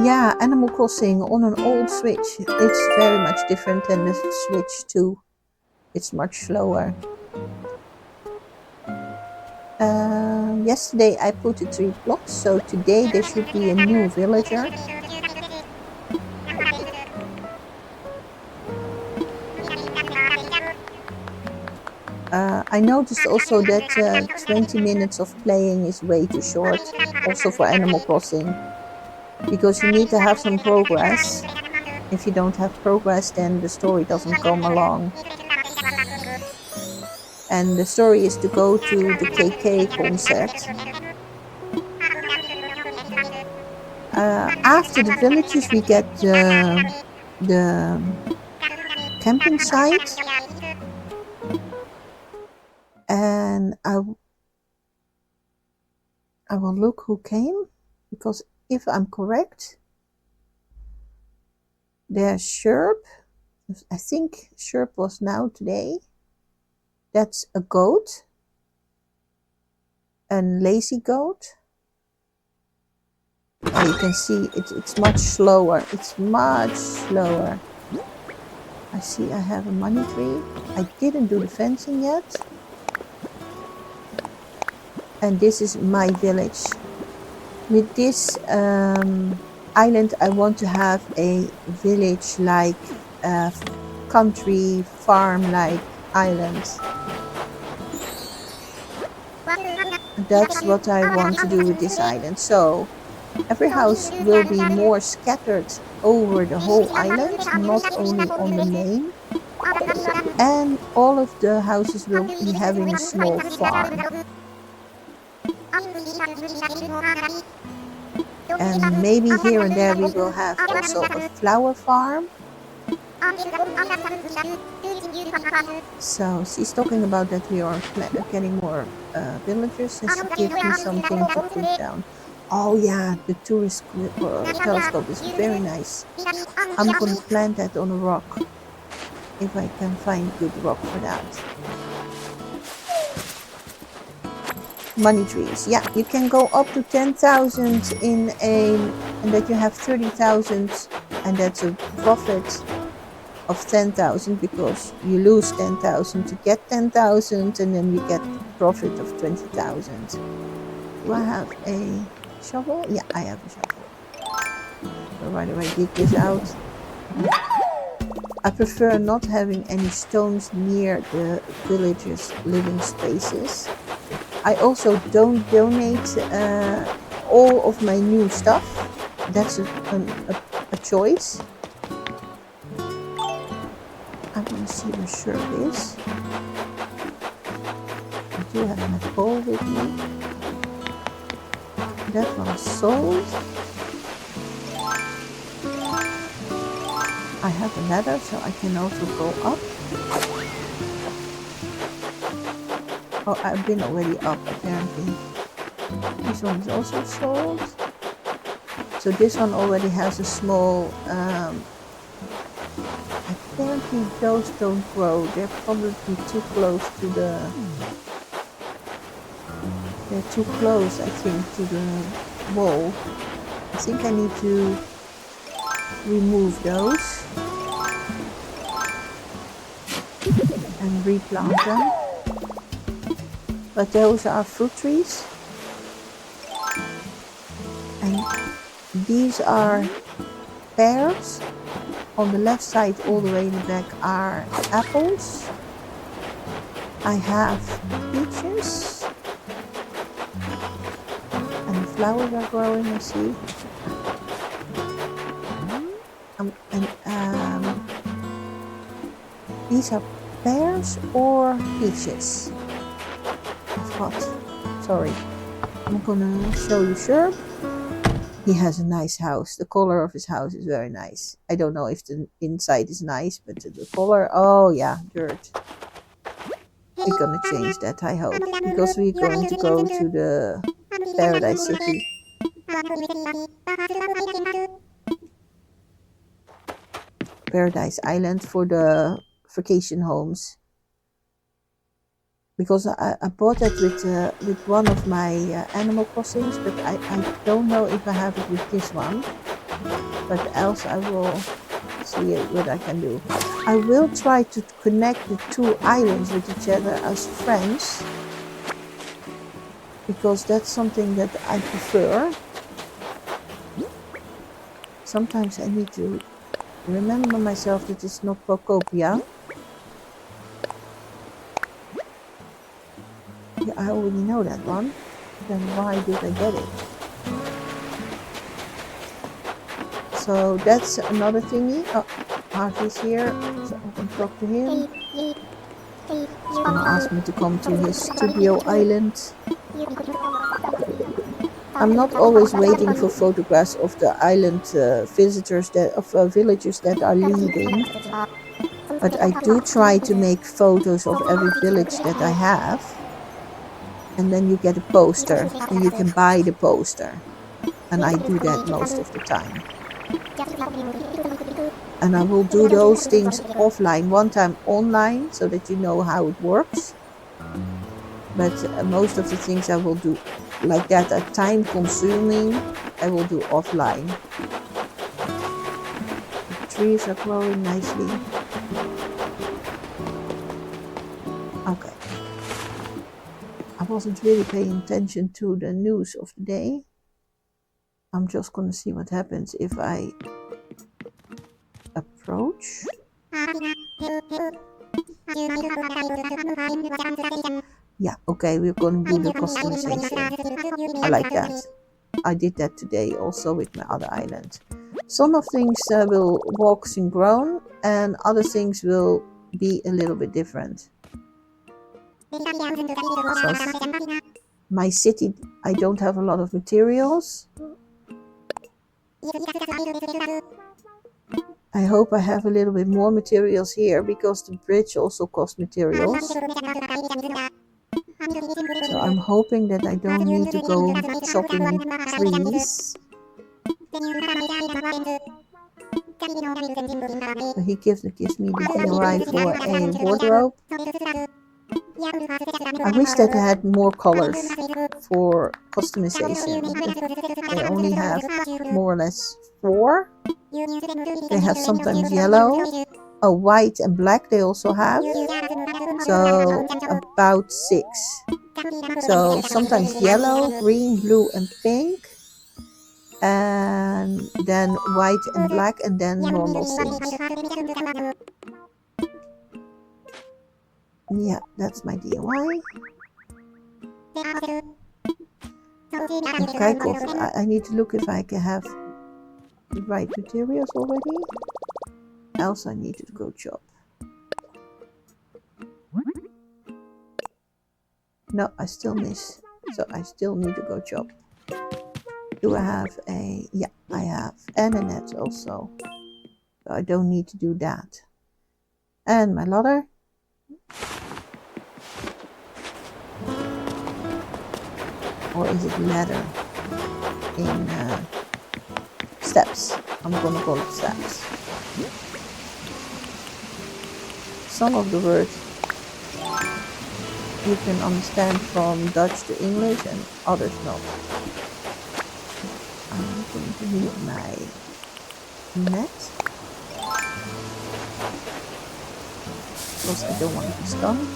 Yeah, Animal Crossing on an old Switch, it's very much different than the Switch 2. It's much slower. Yesterday I put the 3 blocks, so today there should be a new villager. I noticed also that 20 minutes of playing is way too short, also for Animal Crossing, because you need to have some progress. If you don't have progress, then the story doesn't come along. And the story is to go to the KK concert. After the villages, we get the camping site, and I will look who came, because if I'm correct, there's Sherp. I think Sherp was now today. That's a goat, a lazy goat. Oh, you can see it's much slower. It's much slower. I see I have a money tree. I didn't do the fencing yet. And this is my village. With this island, I want to have a village like a country farm like island. That's what I want to do with this island. So every house will be more scattered over the whole island, not only on the main. And all of the houses will be having a small farm. And maybe here and there we will have also a flower farm. So she's talking about that we are getting more villagers, and she gives me something to put down. Oh yeah, the tourist telescope is very nice. I'm going to plant that on a rock, if I can find a good rock for that. Money trees. Yeah, you can go up to 10,000 and that you have 30,000, and that's a profit of 10,000, because you lose 10,000 to get 10,000, and then you get a profit of 20,000. Do I have a shovel? Yeah, I have a shovel. So why do I dig this out? I prefer not having any stones near the villagers' living spaces. I also don't donate all of my new stuff. That's a choice. I'm gonna see where Sherp is. I do have my pole with me. That one is sold. I have a ladder, so I can also go up. Oh, I've been already up apparently. This one is also sold. So this one already has a small, apparently those don't grow. They're probably too close to the, they're too close, I think, to the wall. I think I need to remove those and replant them. But those are fruit trees. And these are pears. On the left side, all the way in the back, are apples. I have peaches. And the flowers are growing, I see. These are pears or peaches. Sorry, I'm gonna show you Sherp. He has a nice house. The color of his house is very nice. I don't know if the inside is nice, but the color, oh yeah, dirt. We're gonna change that, I hope, because we're going to go to the Paradise City. Paradise Island for the vacation homes. Because I bought it with one of my Animal Crossings, but I don't know if I have it with this one. but else I will see what I can do. I will try to connect the two islands with each other as friends, because that's something that I prefer. Sometimes I need to remember myself that it's not Procopia. Yeah, I already know that one. Then why did I get it? So that's another thingy. Oh, Harvey's here, so I can talk to him. He's gonna ask me to come to his studio island. I'm not always waiting for photographs of the island visitors villagers that are leaving, but I do try to make photos of every village that I have, and then you get a poster and you can buy the poster, and I do that most of the time. And I will do those things offline, one time online, so that you know how it works. But most of the things I will do like that are time consuming. I will do offline. The trees are growing nicely. Okay. I wasn't really paying attention to the news of the day. I'm just gonna see what happens if I approach. Yeah, okay, we're gonna do the customization. I like that. I did that today also with my other island. Some of things will walk synchron and other things will be a little bit different. So my city, I don't have a lot of materials. I hope I have a little bit more materials here, because the bridge also costs materials. So I'm hoping that I don't need to go chopping trees. So he gives me the DRI for a wardrobe. I wish that I had more colors for customization. They only have more or less 4. They have sometimes yellow, white and black they also have. So about 6. So sometimes yellow, green, blue and pink. And then white and black, and then normal things. Yeah, that's my DIY. Okay, cool. I need to look if I can have the right materials already. Else I need to go chop. No, I still miss. So I still need to go chop. Do I have a... Yeah, I have. And a net also. So I don't need to do that. And my ladder. Or is it ladder? In steps. I'm gonna call it steps. Some of the words you can understand from Dutch to English and others not. I'm going to need my net, because I don't want to be stunned.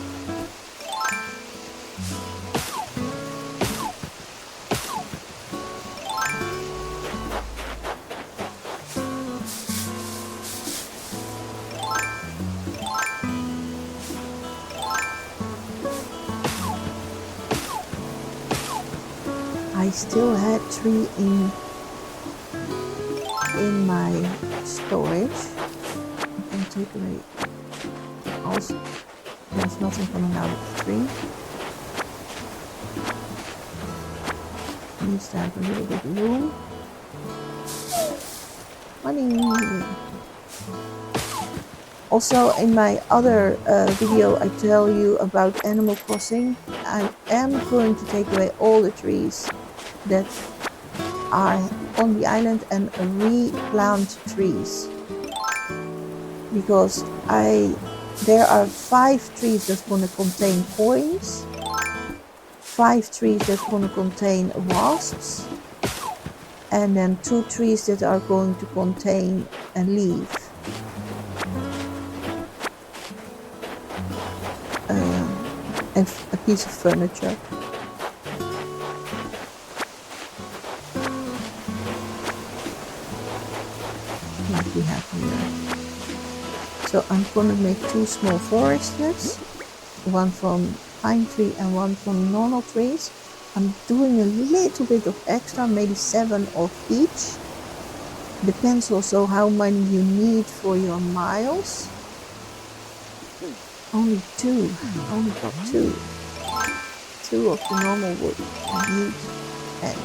I still had 3 in my storage. I can take away. Also, there's nothing coming out of the 3. Needs to have a little bit of room. Money. Also, in my other video, I tell you about Animal Crossing. I am going to take away all the trees that are on the island and replant trees, because there are 5 trees that's going to contain coins, 5 trees that's going to contain wasps, and then 2 trees that are going to contain a leaf. And a piece of furniture. Like we have here. So I'm gonna make 2 small forests, one from pine tree and one from normal trees. I'm doing a little bit of extra, maybe 7 of each. Depends also how many you need for your miles. Only 2. I only got 2. 2 of the normal wood I need, and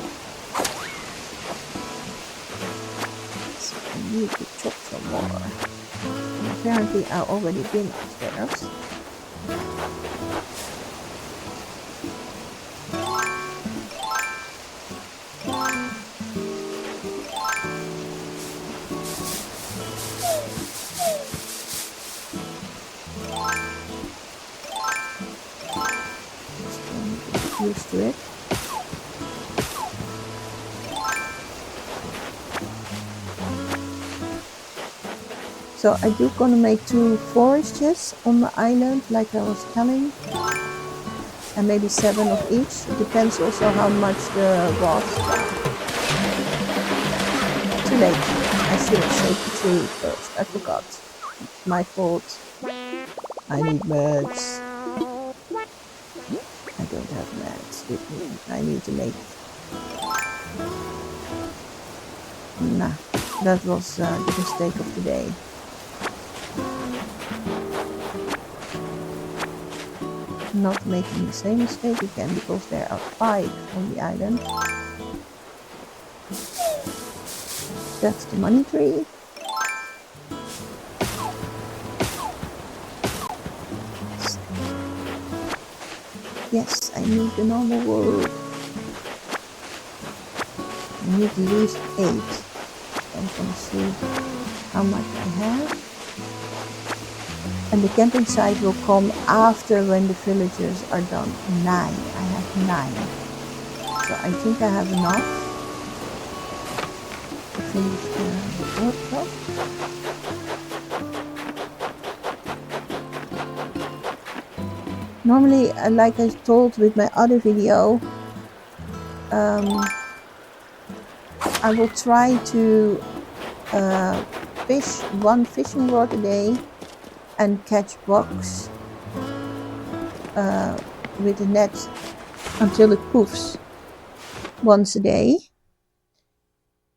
so I need to chop some more. And apparently I've already been upstairs. Used to it. So I do gonna make 2 forests on the island, like I was telling, and maybe 7 of each. It depends also how much the was. Too late. I should have saved the tree first. I forgot. My fault. I need meds. I don't have meds with me. I need to make. Nah, that was the mistake of the day. Not making the same mistake again, because there are 5 on the island. That's the money tree. Yes, I need the normal wood. I need at least 8. I'm gonna see how much I have. And the camping site will come after when the villagers are done. 9. I have 9. So I think I have enough to finish the workshop. Normally, like I told with my other video, I will try to fish 1 fishing rod a day and catch bugs with a net until it poofs once a day.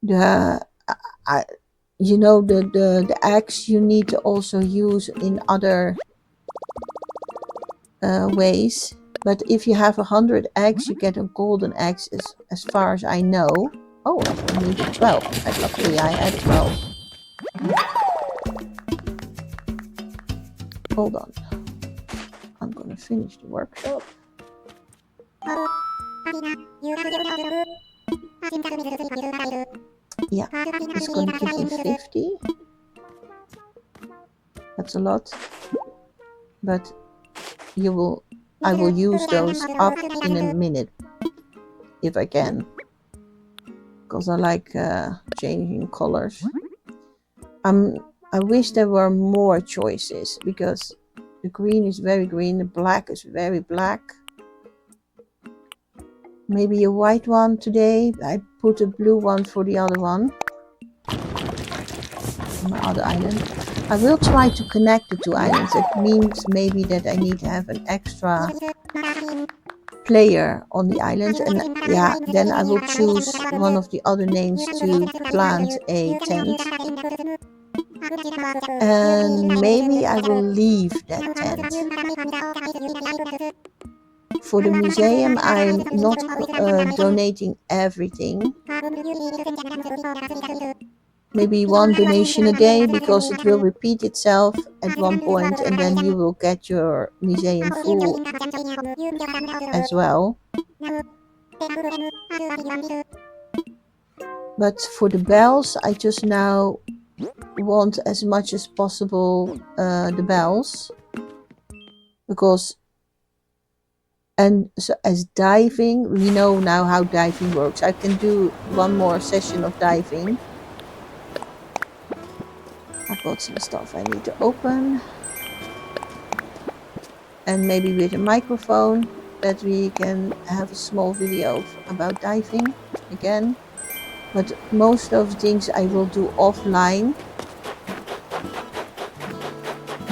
The eggs you need to also use in other ways, but if you have 100 eggs, you get a golden egg, as far as I know. Oh, I needed 12. Luckily I had 12. Hold on. I'm gonna finish the workshop. Yeah, it's gonna give me 50. That's a lot. But I will use those up in a minute, if I can. Because I like changing colors. I wish there were more choices, because the green is very green, the black is very black. Maybe a white one today. I put a blue one for the other one. On my other island. I will try to connect the 2 islands. It means maybe that I need to have an extra player on the island, and yeah, then I will choose one of the other names to plant a tent. And maybe I will leave that tent. For the museum, I'm not donating everything. Maybe 1 donation a day, because it will repeat itself at one point, and then you will get your museum full as well. But for the bells, I just now want as much as possible the bells, because And so as diving, we know now how diving works. I can do one more session of diving. I've got some stuff I need to open. And maybe with a microphone that we can have a small video about diving again. But most of the things I will do offline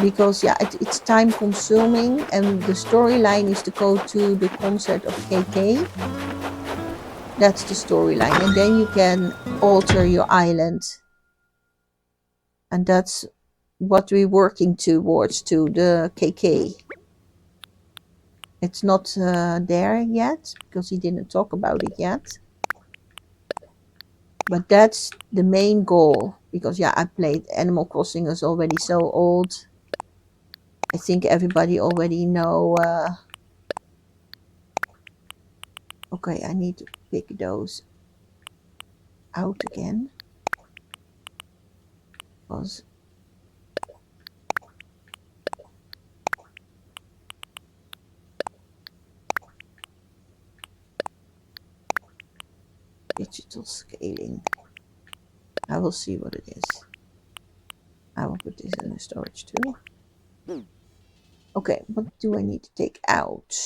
because it's time consuming, and the storyline is to go to the concert of KK. That's the storyline, and then you can alter your island, and that's what we're working towards, to the KK. It's not there yet because he didn't talk about it yet, but that's the main goal. Because I played Animal Crossing, is already so old. I think everybody already know. Okay, I need to pick those out again because digital scaling. I will see what it is. I will put this in the storage too. Okay, what do I need to take out?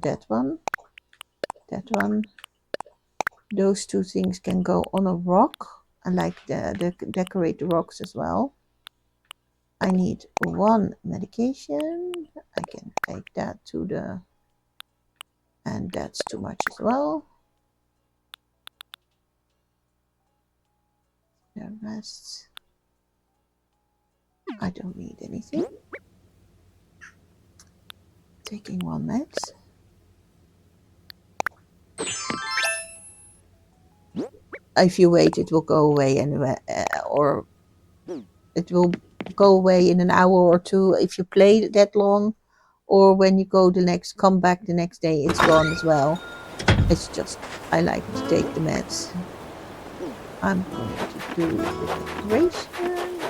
That one. That one. Those two things can go on a rock. I like the decorate the rocks as well. I need one medication. I can take that to the... And that's too much as well. The rest... I don't need anything. Taking one meds. If you wait, it will go away anyway, or it will go away in an hour or two if you play that long, or when you come back the next day, it's gone as well. It's just, I like to take the meds. I'm going to do the decoration.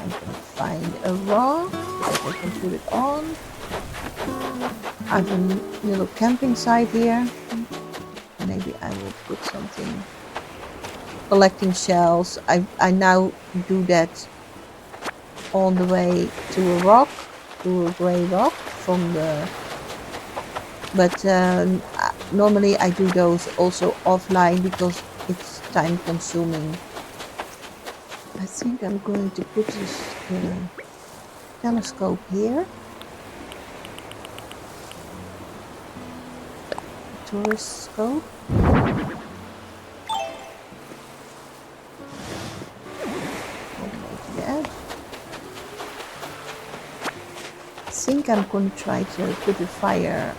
I'm going to find a rock that I can put it on. I have a little camping site here. Maybe I will put something. Collecting shells. I now do that on the way to a rock, to a grey rock from the... But normally I do those also offline because it's time consuming. I think I'm going to put this telescope here. Tourist scope. I think I'm going to try to put a fire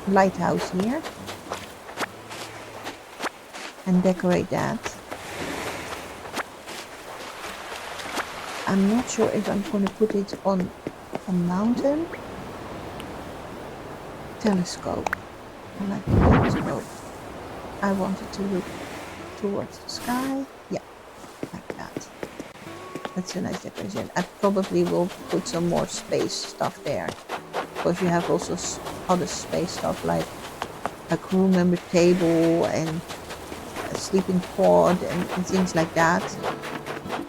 lighthouse here and decorate that. I'm not sure if I'm going to put it on a mountain. Telescope. I like the telescope. I want it to look towards the sky. Yeah, like that. That's a nice decoration. I probably will put some more space stuff there, because you have also other space stuff like a crew member table and a sleeping pod and things like that.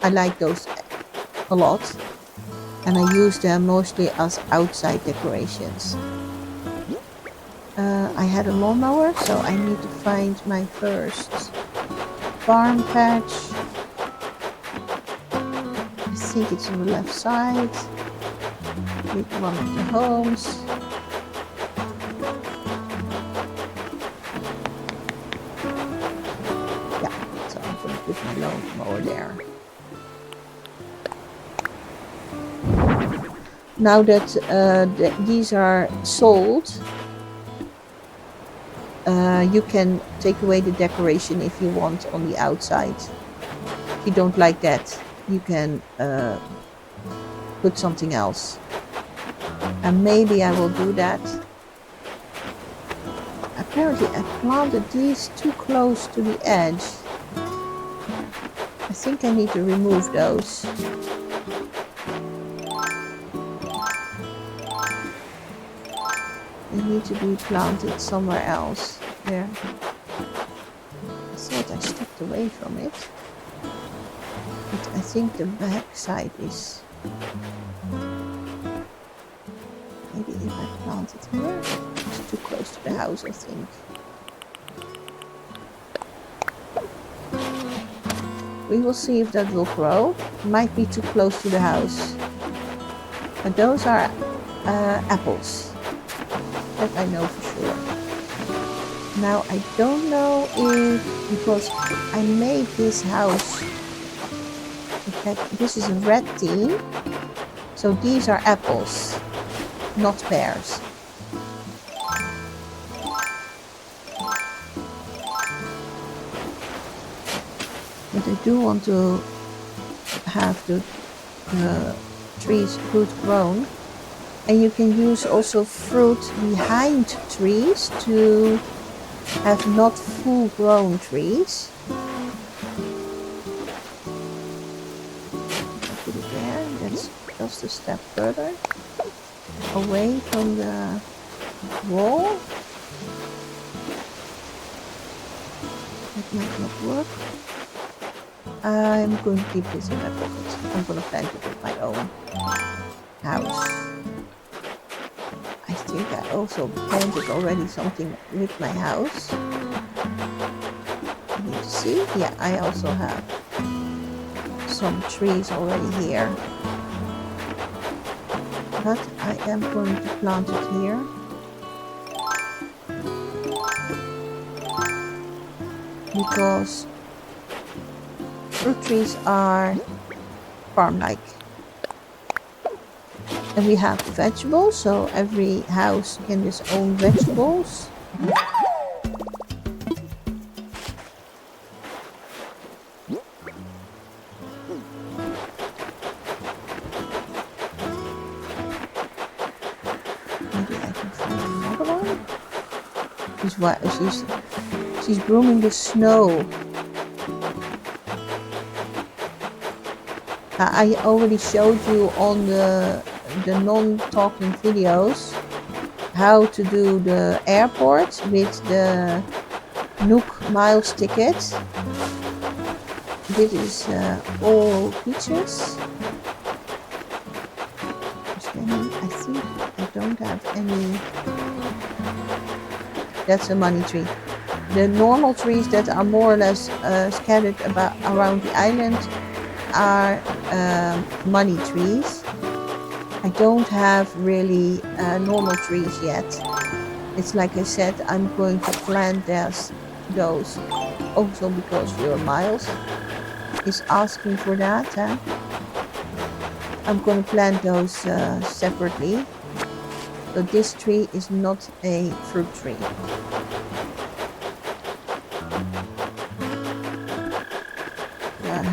I like those a lot, and I use them mostly as outside decorations. I had a lawnmower, so I need to find my first farm patch. I think it's on the left side with one of the homes. Yeah, so I'm going to put my lawnmower there. Now that these are sold, you can take away the decoration if you want on the outside. If you don't like that, you can put something else. And maybe I will do that. Apparently I planted these too close to the edge. I think I need to remove those. They need to be planted somewhere else. There. I thought I stepped away from it. But I think the back side is... Maybe if I plant it here, it's too close to the house, I think. We will see if that will grow. Might be too close to the house. But those are apples. That I know for sure. Now I don't know if, because I made this house, in fact this is a red team, so these are apples, not pears. But I do want to have the trees good grown. And you can use also fruit behind trees to have not full grown trees. I put it there, that's just a step further away from the wall. That might not work. I'm going to keep this in my pocket. I'm going to plant it with my own house. I think I also planted already something with my house. You need to see? Yeah, I also have some trees already here. But I am going to plant it here. Because fruit trees are farm-like. And we have vegetables, so every house can its own vegetables. Maybe I can find another one. She's brooming the snow. I already showed you on the non-talking videos how to do the airport with the Nook Miles ticket. This is all peaches. I think I don't have any. That's a money tree. The normal trees that are more or less scattered around the island are money trees. I don't have really normal trees yet. It's like I said, I'm going to plant those also because your Miles is asking for that. I'm going to plant those separately. So this tree is not a fruit tree.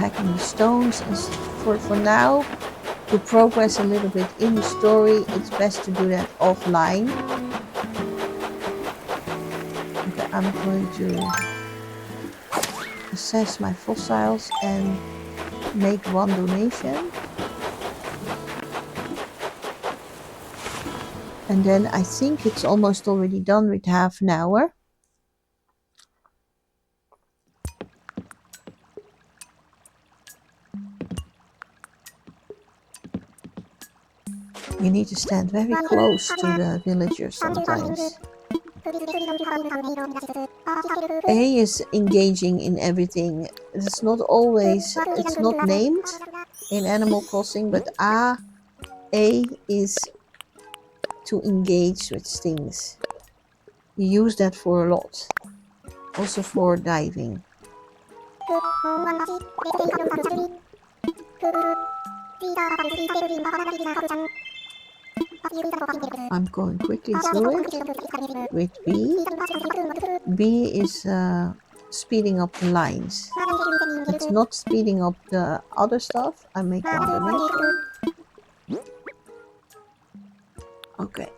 Hacking the stones, and for now, to progress a little bit in the story, it's best to do that offline. Okay, I'm going to assess my fossils and make one donation. And then I think it's almost already done with half an hour. You need to stand very close to the villagers sometimes. A is engaging in everything. It's not always, it's not named in Animal Crossing, but A is to engage with things. You use that for a lot. Also for diving. I'm going quickly through it with B. B is speeding up the lines. It's not speeding up the other stuff. I make one donation. Okay.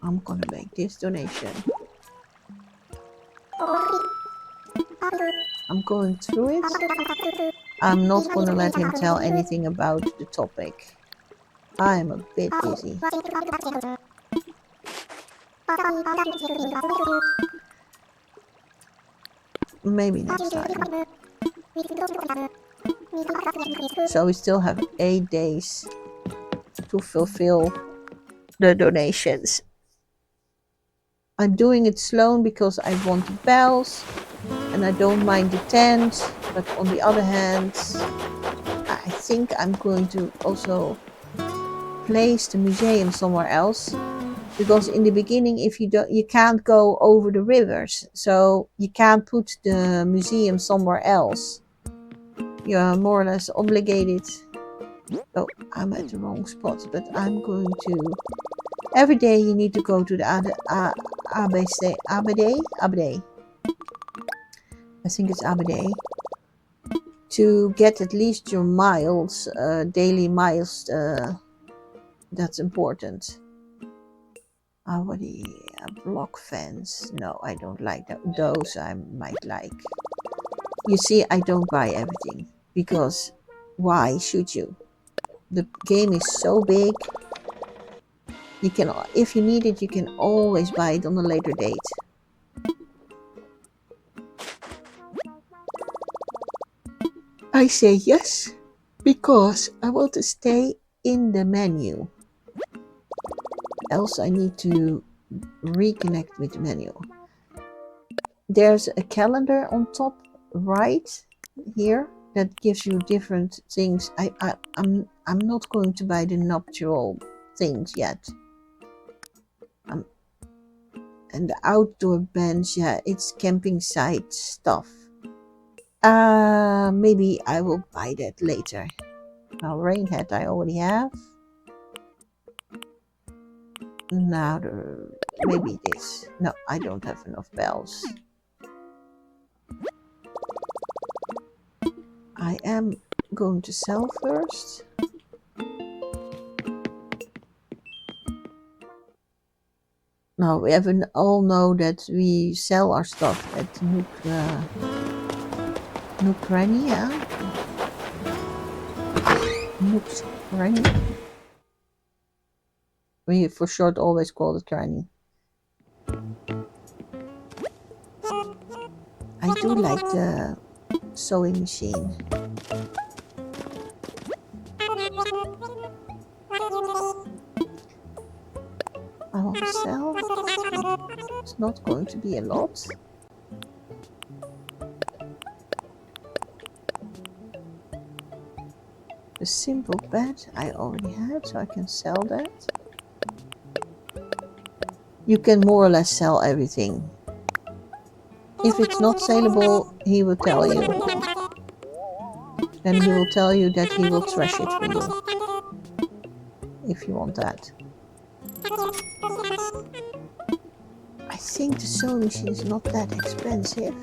I'm gonna make this donation. I'm going through it. I'm not gonna let him tell anything about the topic. I'm a bit busy. Maybe next time. So we still have 8 days to fulfill the donations. I'm doing it slow because I want the bells and I don't mind the tent, but on the other hand, I think I'm going to also place the museum somewhere else, because in the beginning, if you can't go over the rivers, so you can't put the museum somewhere else. You're more or less obligated. Oh, I'm at the wrong spot, but I'm going to. Every day you need to go to the Abade. I think it's Abade, to get at least your miles, daily miles. That's important. Abade, block fence. No, I don't like that. Those I might like. You see, I don't buy everything because why should you? The game is so big. You can, if you need it, you can always buy it on a later date. I say yes because I want to stay in the menu. Else I need to reconnect with the menu. There's a calendar on top right here that gives you different things. I'm not going to buy the nuptial things yet. And the outdoor bench, yeah, it's camping site stuff. Maybe I will buy that later. Now, rain hat I already have. Now, maybe this. No, I don't have enough bells. I am going to sell first. Now, we all know that we sell our stuff at Nook Granny, yeah? Nook's Granny. We for short always call it Granny. I do like the sewing machine. I want to sell. It's not going to be a lot. The simple bed I already had, so I can sell that. You can more or less sell everything. If it's not saleable, he will tell you. Then he will tell you that he will trash it for you. If you want that. I think the sewing machine is not that expensive.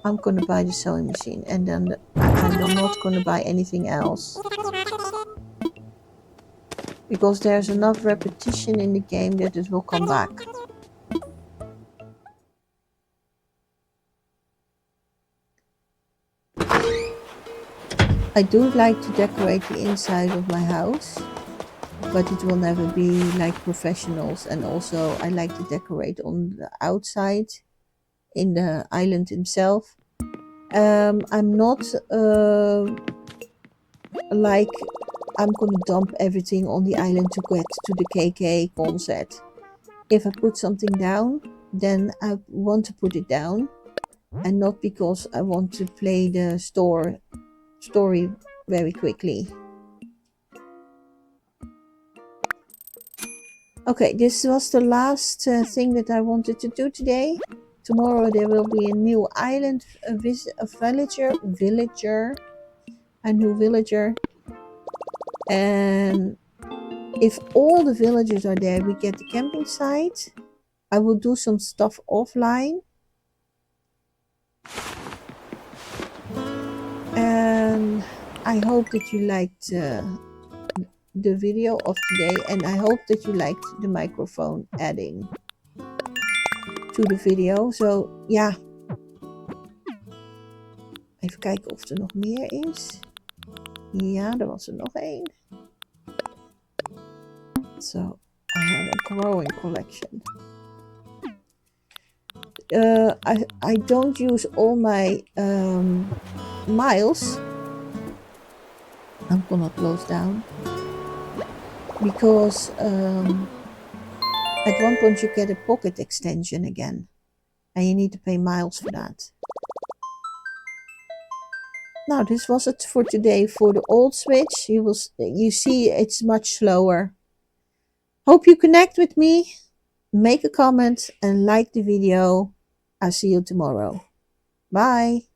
I'm going to buy the sewing machine and then I'm not going to buy anything else. Because there's enough repetition in the game that it will come back. I do like to decorate the inside of my house, but it will never be like professionals. And also I like to decorate on the outside in the island himself. I'm not like I'm gonna dump everything on the island to get to the KK concert. If I put something down, then I want to put it down, and not because I want to play the story very quickly. Okay, this was the last thing that I wanted to do today. Tomorrow there will be a new island, a new villager. And if all the villagers are there, we get the camping site. I will do some stuff offline. And I hope that you liked the video of today, and I hope that you liked the microphone adding. to the video. So ja, even kijken of er nog meer is. Ja, er was er nog één. So I have a growing collection. I don't use all my miles. I'm gonna close down because at one point you get a pocket extension again, and you need to pay miles for that. Now this was it for today for the old Switch. You see it's much slower. Hope you connect with me, make a comment and like the video. I'll see you tomorrow. Bye.